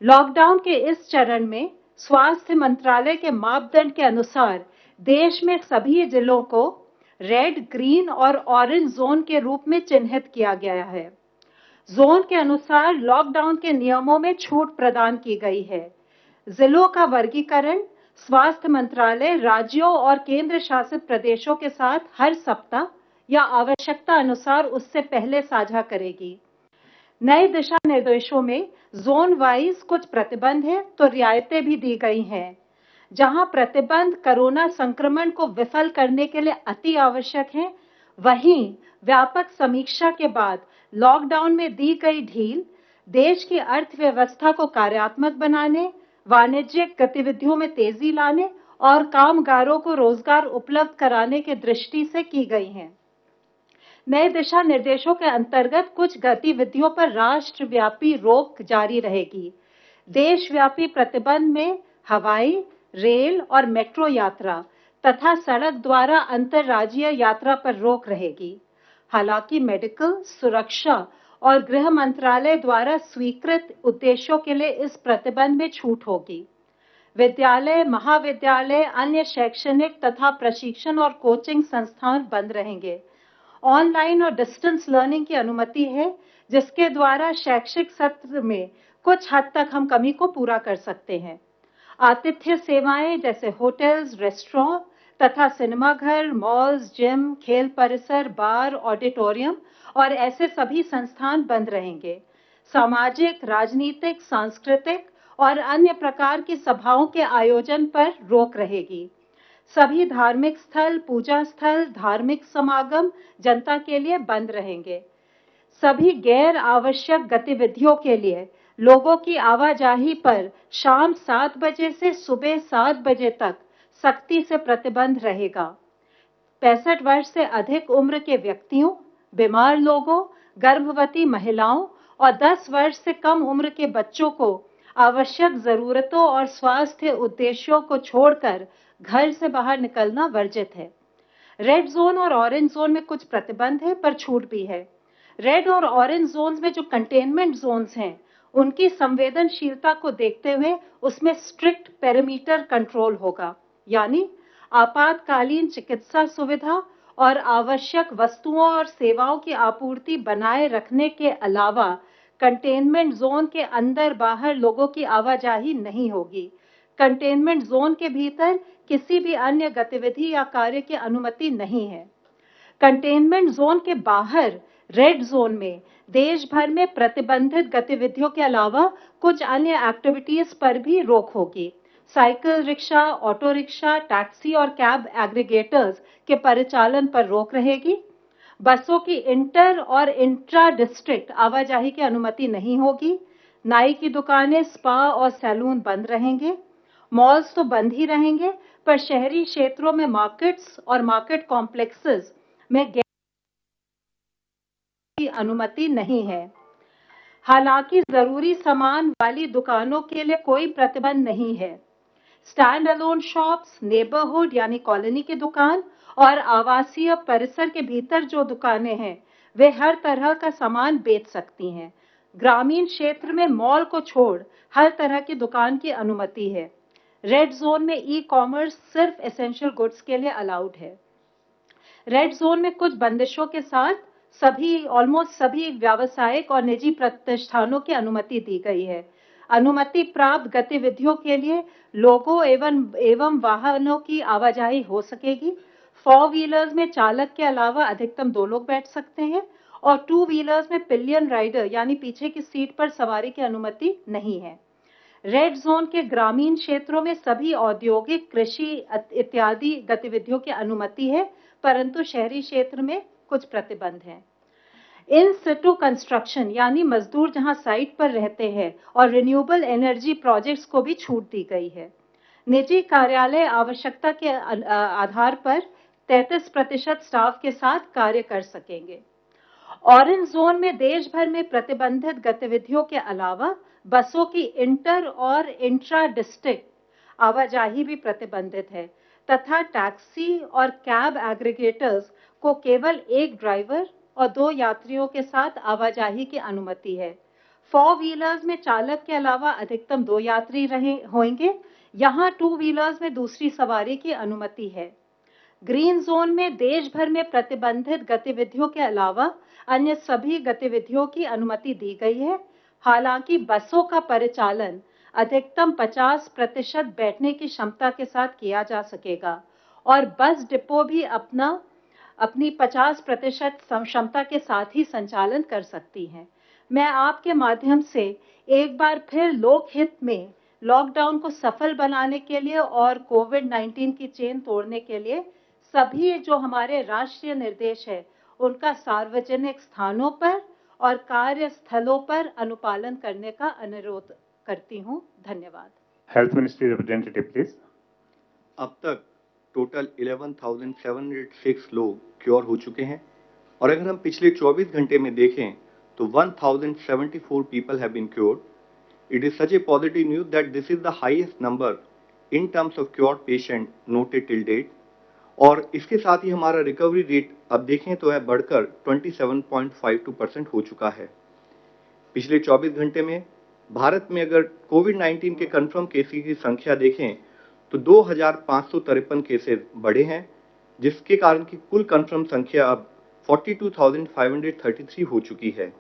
Lockdown के इस चरण में स्वास्थ्य मंत्रालय के मापदंड के अनुसार देश में सभी जिलों को रेड, ग्रीन और ऑरेंज जोन के रूप में चिन्हित किया गया है। जोन के अनुसार लॉकडाउन के नियमों में छूट प्रदान की गई है। जिलों का वर्गीकरण स्वास्थ्य मंत्रालय राज्यों और केंद्र शासित प्रदेशों के साथ हर सप्ताह या आवश्यकता अनुसार उससे पहले साझा करेगी। नए दिशा निर्देशों में जोन वाइज कुछ प्रतिबंध हैं तो रियायतें भी दी गई हैं। जहां प्रतिबंध कोरोना संक्रमण को विफल करने के लिए अति आवश्यक हैं, वहीं व्यापक समीक्षा के बाद लॉकडाउन में दी गई ढील देश की अर्थव्यवस्था को कार्यात्मक बनाने, वाणिज्यिक गतिविधियों में तेजी लाने और कामगारों को रोजगार उपलब्ध कराने की दृष्टि से की गई हैं। नए दिशा निर्देशों के अंतर्गत कुछ गतिविधियों पर राष्ट्रव्यापी रोक जारी रहेगी। देशव्यापी प्रतिबंध में हवाई, रेल और मेट्रो यात्रा तथा सड़क द्वारा अंतर्राज्यीय यात्रा पर रोक रहेगी। हालांकि मेडिकल, सुरक्षा और गृह मंत्रालय द्वारा स्वीकृत उद्देश्यों के लिए इस प्रतिबंध में छूट होगी। विद्यालय, महाविद्यालय, अन्य शैक्षणिक तथा प्रशिक्षण और कोचिंग संस्थान बंद रहेंगे। ऑनलाइन और डिस्टेंस लर्निंग की अनुमति है, जिसके द्वारा शैक्षिक सत्र में कुछ हद तक हम कमी को पूरा कर सकते हैं। आतिथ्य सेवाएं जैसे होटल्स, रेस्टोरेंट तथा सिनेमाघर, मॉल्स, जिम, खेल परिसर, बार, ऑडिटोरियम और ऐसे सभी संस्थान बंद रहेंगे। सामाजिक, राजनीतिक, सांस्कृतिक और अन्य प्रकार की सभाओं के आयोजन पर रोक रहेगी। सभी धार्मिक स्थल, पूजा स्थल, धार्मिक समागम जनता के लिए बंद रहेंगे। सभी गैर आवश्यक गतिविधियों के लिए लोगों की आवाजाही पर शाम 7 बजे से सुबह 7 बजे तक सख्ती से प्रतिबंध रहेगा। 65 वर्ष से अधिक उम्र के व्यक्तियों, बीमार लोगों, गर्भवती महिलाओं और 10 वर्ष से कम उम्र के बच्चों को आवश्यक जरूरतों और स्वास्थ्य उद्देश्यों को छोड़कर घर से बाहर निकलना वर्जित है। रेड जोन और ऑरेंज जोन में कुछ प्रतिबंध है, पर छूट भी है। रेड और ऑरेंज जोन्स में जो कंटेनमेंट जोन्स हैं, उनकी संवेदनशीलता को देखते हुए उसमें स्ट्रिक्ट पेरीमीटर कंट्रोल होगा, यानी आपातकालीन चिकित्सा सुविधा और आवश्यक वस्तुओं और सेवाओं की आपूर्ति बनाए रखने के अलावा कंटेनमेंट जोन के अंदर बाहर लोगों की आवाजाही नहीं होगी। कंटेनमेंट जोन के भीतर किसी भी अन्य गतिविधि या कार्य की अनुमति नहीं है। कंटेनमेंट जोन के बाहर रेड जोन में देश भर में प्रतिबंधित गतिविधियों के अलावा कुछ अन्य एक्टिविटीज पर भी रोक होगी। Cycle rickshaw, auto rickshaw, taxi और कैब एग्रीगेटर्स के परिचालन पर रोक रहेगी। बसों की इंटर और इंट्रा डिस्ट्रिक्ट आवाजाही की अनुमति नहीं होगी। नाई की दुकानें, स्पा और सैलून बंद रहेंगे। मॉल्स तो बंद ही रहेंगे, पर शहरी क्षेत्रों में मार्केट्स और मार्केट कॉम्प्लेक्सेस में की अनुमति नहीं है। हालांकि जरूरी सामान वाली दुकानों के लिए कोई प्रतिबंध नहीं है। स्टैंड अलोन शॉप्स, नेबरहुड यानी कॉलोनी की दुकान और आवासीय परिसर के भीतर जो दुकानें हैं, वे हर तरह का सामान बेच सकती हैं। ग्रामीण क्षेत्र में मॉल को छोड़ हर तरह की दुकान की अनुमति है। रेड जोन में ई कॉमर्स सिर्फ एसेंशियल गुड्स के लिए अलाउड है। रेड जोन में कुछ बंदिशों के साथ ऑलमोस्ट सभी व्यावसायिक और निजी प्रतिष्ठानों की अनुमति दी गई है। अनुमति प्राप्त गतिविधियों के लिए लोगों एवं वाहनों की आवाजाही हो सकेगी। 4 व्हीलर्स में चालक के अलावा अधिकतम 2 लोग बैठ सकते हैं और 2 व्हीलर्स में पिलियन राइडर यानी पीछे की सीट पर सवारी की अनुमति नहीं है। रेड जोन के ग्रामीण क्षेत्रों में सभी औद्योगिक, कृषि इत्यादि गतिविधियों की अनुमति है, परंतु शहरी क्षेत्र में कुछ प्रतिबंध हैं। इन सिटू कंस्ट्रक्शन यानी मजदूर जहां साइट पर रहते हैं और रिन्यूएबल एनर्जी प्रोजेक्ट्स को भी छूट दी गई है। निजी कार्यालय आवश्यकता के आधार पर 33% स्टाफ के साथ कार्य कर सकेंगे। ऑरेंज जोन में देश भर में प्रतिबंधित गतिविधियों के अलावा बसों की इंटर और इंट्रा डिस्ट्रिक्ट आवाजाही भी प्रतिबंधित है तथा टैक्सी और कैब एग्रीगेटर्स को केवल एक ड्राइवर और 2 यात्रियों के साथ आवाजाही की अनुमति है। 4 व्हीलर्स में चालक के अलावा अधिकतम 2 यात्री होंगे। यहाँ 2 व्हीलर्स में दूसरी सवारी की अनुमति है। ग्रीन जोन में देश भर में प्रतिबंधित गतिविधियों के अलावा अन्य सभी गतिविधियों की अनुमति दी गई है। हालांकि बसों का परिचालन अधिकतम 50% बैठने की क्षमता के साथ किया जा सकेगा और बस डिपो भी अपनी 50% क्षमता के साथ ही संचालन कर सकती हैं। मैं आपके माध्यम से एक बार फिर लोकहित में लॉकडाउन को सफल बनाने के लिए और कोविड-19 की चेन तोड़ने के लिए सभी जो हमारे राष्ट्रीय निर्देश है उनका सार्वजनिक स्थानों पर और कार्यस्थलों पर अनुपालन करने का अनुरोध करती हूं। धन्यवाद। Health ministry representative please. अब तक टोटल 11,706 लोग क्योर हो चुके हैं और अगर हम पिछले 24 घंटे में देखें तो 1,074 people have been cured. It is such a positive news that this is the highest number in terms of cured patient noted till date. और इसके साथ ही हमारा रिकवरी रेट अब देखें तो है बढ़कर 27.52% हो चुका है। पिछले 24 घंटे में भारत में अगर कोविड-19 के कंफर्म केसेस की संख्या देखें तो 2,553 केसेस बढ़े हैं, जिसके कारण की कुल कंफर्म संख्या अब 42,533 हो चुकी है।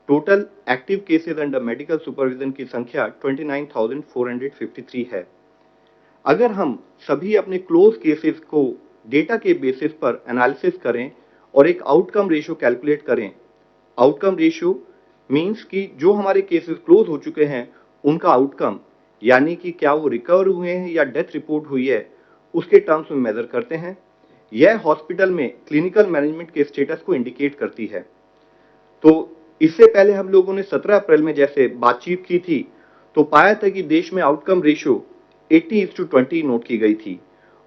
Total active cases under medical supervision की संख्या 29,453 है। अगर हम सभी अपने क्लोज केसेस को डेटा के बेसिस पर एनालिसिस करें और एक आउटकम रेशियो कैलकुलेट करें, आउटकम रेशियो मींस कि जो हमारे केसेस क्लोज हो चुके हैं उनका आउटकम, यानी कि क्या वो रिकवर हुए हैं या डेथ रिपोर्ट हुई है, उसके टर्म्स में मेजर करते हैं। यह हॉस्पिटल में क्लिनिकल मैनेजमेंट के स्टेटस को इंडिकेट करती है। तो इससे पहले हम लोगों ने 17 अप्रैल में जैसे बातचीत की थी तो पाया था कि देश में आउटकम रेशियो 80:20 नोट की गई थी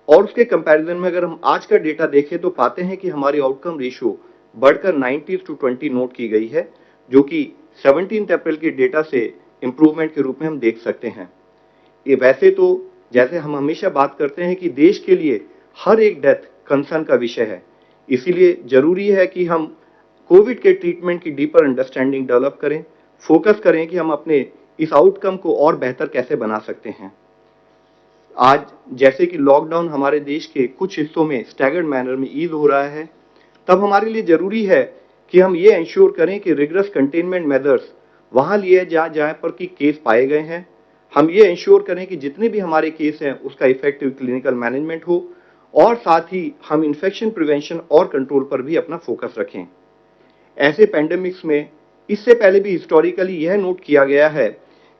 और उसके कंपैरिजन में अगर हम आज का डेटा देखें तो पाते हैं कि हमारी आउटकम रेशियो बढ़कर 90:20 नोट की गई है, जो कि 17 अप्रैल के डेटा से इंप्रूवमेंट के रूप में हम देख सकते हैं। ये वैसे तो जैसे हम हमेशा बात करते हैं कि देश के लिए हर एक डेथ कंसर्न का विषय है, इसीलिए जरूरी है कि हम कोविड के ट्रीटमेंट की डीपर अंडरस्टैंडिंग डेवलप करें, फोकस करें कि हम अपने इस आउटकम को और बेहतर कैसे बना सकते हैं। आज जैसे कि लॉकडाउन हमारे देश के कुछ हिस्सों में स्टैगर्ड मैनर में ईज हो रहा है, तब हमारे लिए जरूरी है कि हम ये इंश्योर करें कि रिगरस कंटेनमेंट मेजर्स वहां लिए जहां पर कि केस पाए गए हैं। हम ये इंश्योर करें कि जितने भी हमारे केस हैं उसका इफेक्टिव क्लिनिकल मैनेजमेंट हो और साथ ही हम इन्फेक्शन प्रिवेंशन और कंट्रोल पर भी अपना फोकस रखें। ऐसे पैंडेमिक्स में इससे पहले भी हिस्टोरिकली यह नोट किया गया है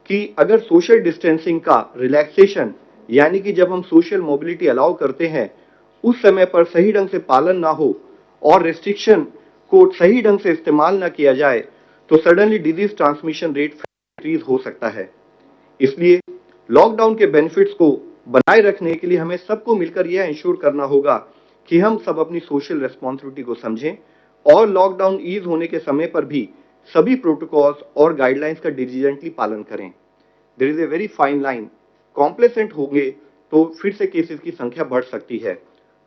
कि अगर सोशल डिस्टेंसिंग का रिलैक्सेशन, यानी कि जब हम सोशल मोबिलिटी अलाउ करते हैं उस समय पर सही ढंग से पालन ना हो और रेस्ट्रिक्शन को सही ढंग से इस्तेमाल ना किया जाए तो suddenly disease transmission rate increase हो सकता है। इसलिए लॉकडाउन के बेनिफिट्स को बनाए रखने के लिए हमें सबको मिलकर यह इंश्योर करना होगा कि हम सब अपनी सोशल रेस्पॉन्सिबिलिटी को समझें और लॉकडाउन ईज होने के समय पर भी सभी प्रोटोकॉल्स और गाइडलाइंस का डिलीजेंटली पालन करें। There is a very fine line, complacent होंगे तो फिर से केसेस की संख्या बढ़ सकती है।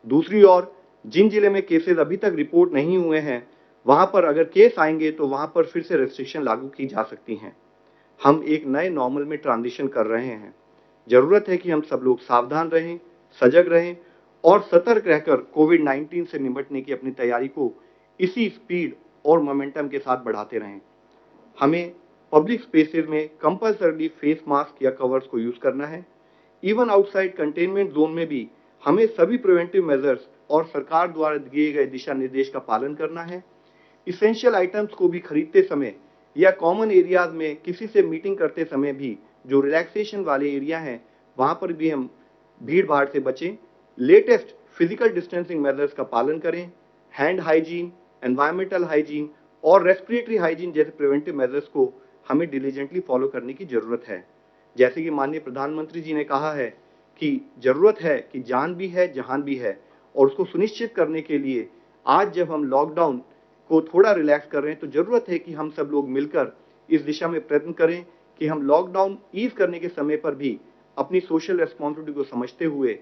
दूसरी ओर जिन जिले में केसेस अभी तक रिपोर्ट नहीं हुए हैं वहां पर अगर केस आएंगे तो वहां पर फिर से रेस्ट्रिक्शन लागू की जा सकती हैं। हम एक नए नॉर्मल में ट्रांजिशन कर रहे हैं। जरूरत है कि हम सब लोग सावधान रहें, सजग रहें और सतर्क रहकर कोविड-19 से निपटने की अपनी तैयारी को इसी स्पीड और मोमेंटम के साथ बढ़ाते रहें। हमें पब्लिक स्पेसेस में कंपल्सरली फेस मास्क या कवर्स को यूज करना है। इवन आउटसाइड कंटेनमेंट जोन में भी हमें सभी प्रिवेंटिव मेजर्स और सरकार द्वारा दिए गए दिशा निर्देश का पालन करना है। इसेंशियल आइटम्स को भी खरीदते समय या कॉमन एरियाज में किसी से मीटिंग करते समय भी जो रिलैक्सेशन वाले एरिया हैं वहां पर भी हम भीड़ भाड़ से बचें। लेटेस्ट फिजिकल डिस्टेंसिंग मेजर्स का पालन करें। हैंड हाइजीन, एनवायरमेंटल हाइजीन और रेस्पिरेटरी हाइजीन जैसे प्रिवेंटिव मेजर्स को हमें डिलीजेंटली फॉलो करने की जरूरत है। जैसे कि माननीय प्रधानमंत्री जी ने कहा है कि जरूरत है कि जान भी है जहान भी है, और उसको सुनिश्चित करने के लिए आज जब हम लॉकडाउन को थोड़ा रिलैक्स कर रहे हैं तो जरूरत है कि हम सब लोग मिलकर इस दिशा में प्रयत्न करें कि हम लॉकडाउन ईज करने के समय पर भी अपनी सोशल रेस्पॉन्सिबिलिटी को समझते हुए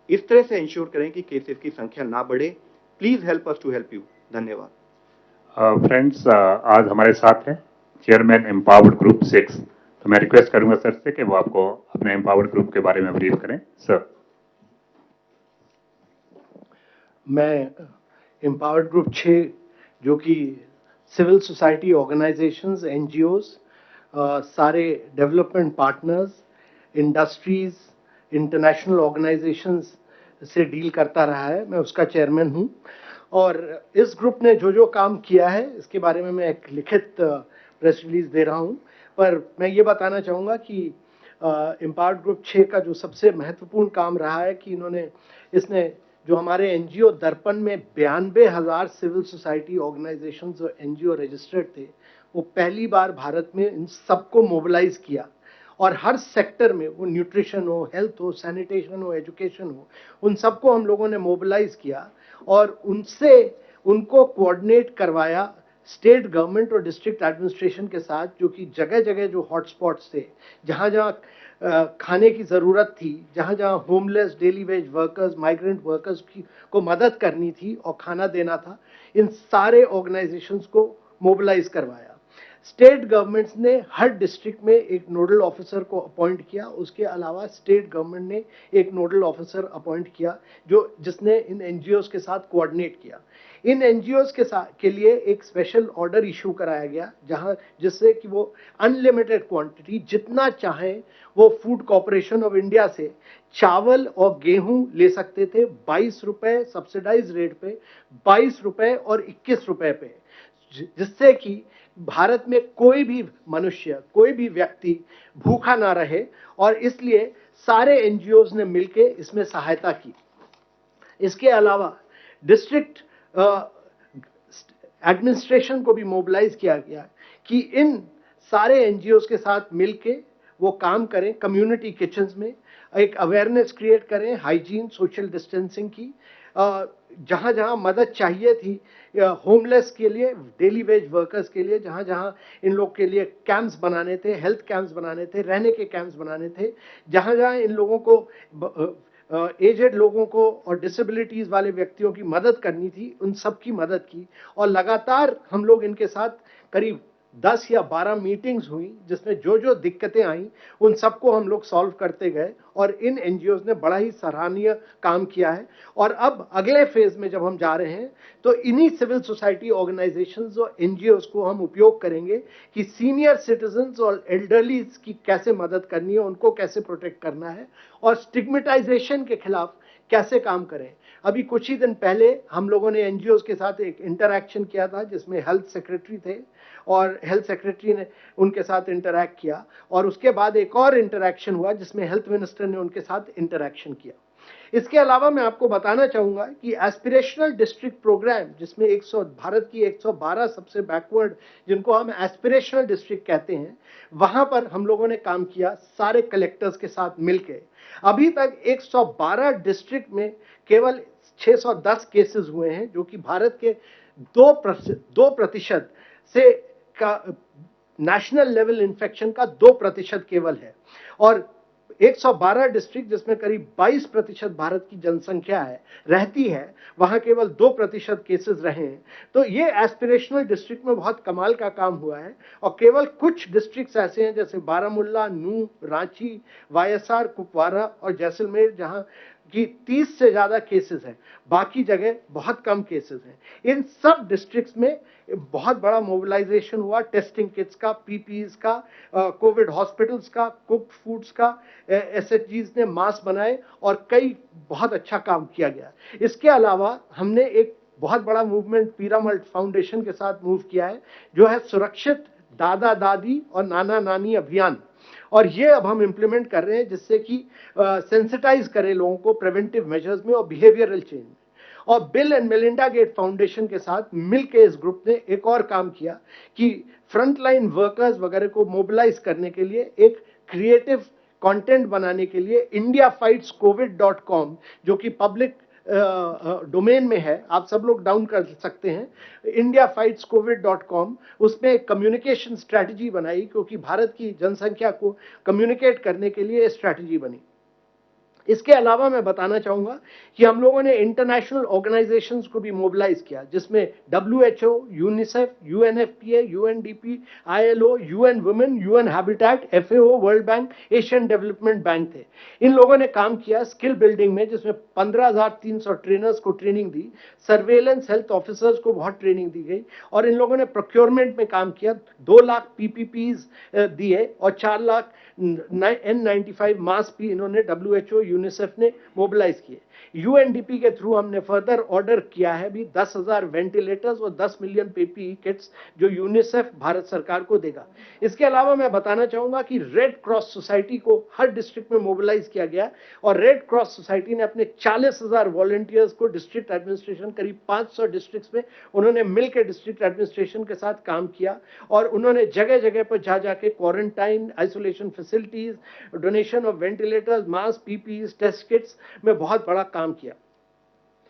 इस तरह से इंश्योर करें कि केसेस की संख्या ना बढ़े। Please help us to help you. धन्यवाद। फ्रेंड्स, आज हमारे साथ हैं चेयरमैन एम्पावर्ड ग्रुप 6। तो मैं रिक्वेस्ट करूंगा सर से कि वो आपको अपने एम्पावर्ड ग्रुप के बारे में ब्रीफ करें सर। मैं एम्पावर्ड ग्रुप 6 जो कि सिविल सोसाइटी ऑर्गेनाइजेशंस, एनजीओज, सारे development partners, industries, international organisations से डील करता रहा है, मैं उसका चेयरमैन हूं। और इस ग्रुप ने जो काम किया है इसके बारे में मैं एक लिखित प्रेस रिलीज दे रहा हूं। पर मैं ये बताना चाहूँगा कि एम्पावर्ड ग्रुप 6 का जो सबसे महत्वपूर्ण काम रहा है कि इसने जो हमारे एनजीओ दर्पण में 92,000 सिविल सोसाइटी ऑर्गेनाइजेशंस और एनजीओ रजिस्टर्ड थे, वो पहली बार भारत में इन सबको मोबिलाइज किया। और हर सेक्टर में, वो न्यूट्रिशन हो, हेल्थ हो, सैनिटेशन हो, एजुकेशन हो, उन सबको हम लोगों ने मोबिलाइज किया और उनको कोऑर्डिनेट करवाया स्टेट गवर्नमेंट और डिस्ट्रिक्ट एडमिनिस्ट्रेशन के साथ, जो कि जगह जगह जो हॉटस्पॉट्स थे, जहाँ जहाँ खाने की ज़रूरत थी, जहाँ जहाँ homeless, daily veg workers, migrant workers को मदद करनी थी और खाना देना था, इन सारे ऑर्गेनाइजेशंस को मोबिलाइज करवाया। स्टेट गवर्नमेंट्स ने हर डिस्ट्रिक्ट में एक नोडल ऑफिसर को अपॉइंट किया। उसके अलावा स्टेट गवर्नमेंट ने एक नोडल ऑफिसर अपॉइंट किया जिसने इन एनजीओज के साथ कोऑर्डिनेट किया। इन एनजीओज के लिए एक स्पेशल ऑर्डर इशू कराया गया, जिससे कि वो अनलिमिटेड क्वांटिटी जितना चाहें वो फूड कॉर्पोरेशन ऑफ इंडिया से चावल और गेहूं ले सकते थे 22 रुपए सब्सिडाइज रेट पे, 22 रुपए और 21 रुपए पे, जिससे कि भारत में कोई भी मनुष्य, कोई भी व्यक्ति भूखा ना रहे। और इसलिए सारे एनजीओज ने मिलकर इसमें सहायता की। इसके अलावा डिस्ट्रिक्ट एडमिनिस्ट्रेशन को भी मोबिलाइज किया गया कि इन सारे एनजीओज के साथ मिलके वो काम करें, कम्युनिटी किचन्स में एक अवेयरनेस क्रिएट करें, हाइजीन, सोशल डिस्टेंसिंग की। जहाँ जहाँ मदद चाहिए थी होमलेस के लिए, डेली वेज वर्कर्स के लिए, जहाँ जहाँ इन लोग के लिए कैंप्स बनाने थे, हेल्थ कैंप्स बनाने थे, रहने के कैंप्स बनाने थे, जहाँ जहाँ इन लोगों को एजेड लोगों को और डिसेबिलिटीज वाले व्यक्तियों की मदद करनी थी, उन सब की मदद की। और लगातार हम लोग इनके साथ करीब 10 या 12 मीटिंग्स हुई, जिसमें जो दिक्कतें आई उन सबको हम लोग सॉल्व करते गए। और इन एनजीओज ने बड़ा ही सराहनीय काम किया है। और अब अगले फेज में जब हम जा रहे हैं तो इन्हीं सिविल सोसाइटी ऑर्गेनाइजेशंस और एनजीओज को हम उपयोग करेंगे कि सीनियर सिटीजन्स और एल्डरलीज की कैसे मदद करनी है, उनको कैसे प्रोटेक्ट करना है और स्टिग्मेटाइजेशन के खिलाफ कैसे काम करें। अभी कुछ ही दिन पहले हम लोगों ने एनजीओज के साथ एक इंटरैक्शन किया था, जिसमें हेल्थ सेक्रेटरी थे और हेल्थ सेक्रेटरी ने उनके साथ इंटरैक्ट किया। और उसके बाद एक और इंटरैक्शन हुआ जिसमें हेल्थ मिनिस्टर ने उनके साथ इंटरैक्शन किया। इसके अलावा मैं आपको बताना चाहूंगा कि एस्पिरेशनल डिस्ट्रिक्ट प्रोग्राम, जिसमें भारत की 112 सबसे बैकवर्ड, जिनको हम एस्पिरेशनल डिस्ट्रिक्ट कहते हैं, वहां पर हम लोगों ने काम किया सारे कलेक्टर्स के साथ मिलकर। अभी तक 112 डिस्ट्रिक्ट में केवल 610 केसेस हुए हैं, जो कि भारत के 2% से का नेशनल लेवल इन्फेक्शन का 2% केवल है। और 112 डिस्ट्रिक्ट, जिसमें करीब 22% भारत की जनसंख्या रहती है, वहां केवल 2% केसेस रहे हैं। तो ये एस्पिरेशनल डिस्ट्रिक्ट में बहुत कमाल का काम हुआ है। और केवल कुछ डिस्ट्रिक्ट्स ऐसे हैं जैसे बारामूला, नूह, रांची, वायएसआर, कुपवारा और जैसलमेर, जहां कि 30 से ज्यादा केसेस हैं। बाकी जगह बहुत कम केसेस हैं। इन सब डिस्ट्रिक्ट्स में बहुत बड़ा मोबिलाइजेशन हुआ, टेस्टिंग किट्स का, पीपीईज का, कोविड हॉस्पिटल्स का, कुक्ड फूड्स का, एसएचजीज ने मास्क बनाए और कई बहुत अच्छा काम किया गया। इसके अलावा हमने एक बहुत बड़ा मूवमेंट पीरामल फाउंडेशन के साथ मूव किया है, जो है सुरक्षित दादा दादी और नाना नानी अभियान। और ये अब हम इंप्लीमेंट कर रहे हैं, जिससे कि सेंसिटाइज करें लोगों को प्रिवेंटिव मेजर्स में और बिहेवियरल चेंज में। और Bill and Melinda Gates foundation के साथ मिलकर इस ग्रुप ने एक और काम किया कि फ्रंटलाइन वर्कर्स वगैरह को मोबिलाइज करने के लिए एक क्रिएटिव कंटेंट बनाने के लिए indiafightscovid.com, जो कि पब्लिक डोमेन में है, आप सब लोग डाउन कर सकते हैं, indiafightscovid.com, उसमें एक कम्युनिकेशन स्ट्रैटेजी बनाई, क्योंकि भारत की जनसंख्या को कम्युनिकेट करने के लिए स्ट्रैटेजी बनी। इसके अलावा मैं बताना चाहूंगा कि हम लोगों ने इंटरनेशनल ऑर्गेनाइजेशंस को भी मोबिलाइज किया, जिसमें WHO, UNICEF, UNFPA, UNDP, ILO, UN women, UN habitat, FAO, world bank, Asian development bank थे। इन लोगों ने काम किया स्किल बिल्डिंग में, जिसमें 15,300 ट्रेनर्स को ट्रेनिंग दी, सर्वेलेंस हेल्थ ऑफिसर्स को बहुत ट्रेनिंग दी गई, और इन लोगों ने प्रोक्योरमेंट में काम किया, 2 लाख PPPs दिए और 4 लाख N95 मास्क भी इन्होंने WHO, यूनिसेफ ने मोबिलाइज किए। UNDP के थ्रू हमने फर्दर ऑर्डर किया है भी 10,000 वेंटिलेटर्स और 10 मिलियन PPE किट्स, जो यूनिसेफ भारत सरकार को देगा। इसके अलावा मैं बताना चाहूंगा कि रेड क्रॉस सोसाइटी को हर डिस्ट्रिक्ट में मोबिलाइज किया गया, और रेड क्रॉस सोसाइटी ने अपने 40,000 वॉलंटियर्स को डिस्ट्रिक्ट एडमिनिस्ट्रेशन, करीब 500 डिस्ट्रिक्ट्स में उन्होंने मिलकर डिस्ट्रिक्ट एडमिनिस्ट्रेशन के साथ काम किया, और उन्होंने जगह जगह पर जा जाके quarantine, isolation facilities, donation of ventilators, mask, PPEs, test kits में बहुत बड़ा काम किया।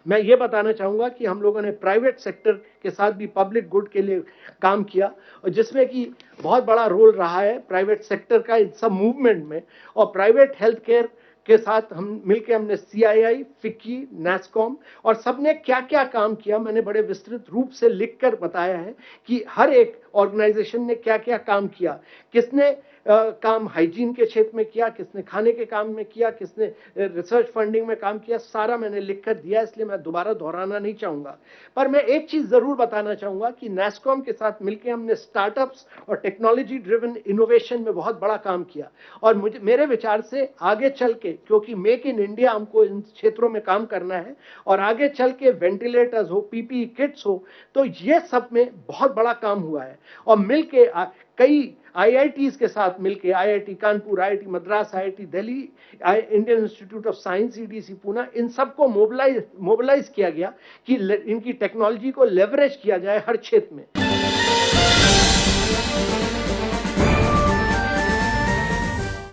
मैं ये बताना चाहूंगा कि हम लोगों ने प्राइवेट सेक्टर के साथ भी पब्लिक गुड के लिए काम किया, और जिसमें कि बहुत बड़ा रोल रहा है प्राइवेट सेक्टर का इस सब मूवमेंट में। और प्राइवेट हेल्थ केयर के साथ हम मिलकर हमने CII, FICCI, NASSCOM और सबने क्या क्या काम किया, मैंने बड़े विस्तृत रूप से लिखकर बताया है कि हर एक ऑर्गेनाइजेशन ने क्या क्या काम किया, किसने काम हाइजीन के क्षेत्र में किया, किसने खाने के काम में किया, किसने रिसर्च फंडिंग में काम किया, सारा मैंने लिखकर दिया, इसलिए मैं दोबारा दोहराना नहीं चाहूंगा। पर मैं एक चीज जरूर बताना चाहूंगा कि NASSCOM के साथ मिलकर हमने स्टार्टअप्स और टेक्नोलॉजी ड्रिवन इनोवेशन में बहुत बड़ा काम किया, और मेरे विचार से आगे चल के, क्योंकि मेक इन इंडिया हमको इन क्षेत्रों में काम करना है, और आगे चल के वेंटिलेटर्स हो, PPE किट्स हो, तो ये सब में बहुत बड़ा काम हुआ है। और मिलके कई IITs के साथ मिलके, IIT Kanpur, IIT Madras, IIT Delhi, Indian Institute of Science, EDC Poona, इन सबको मोबिलाइज किया गया कि इनकी टेक्नोलॉजी को लेवरेज किया जाए हर क्षेत्र में।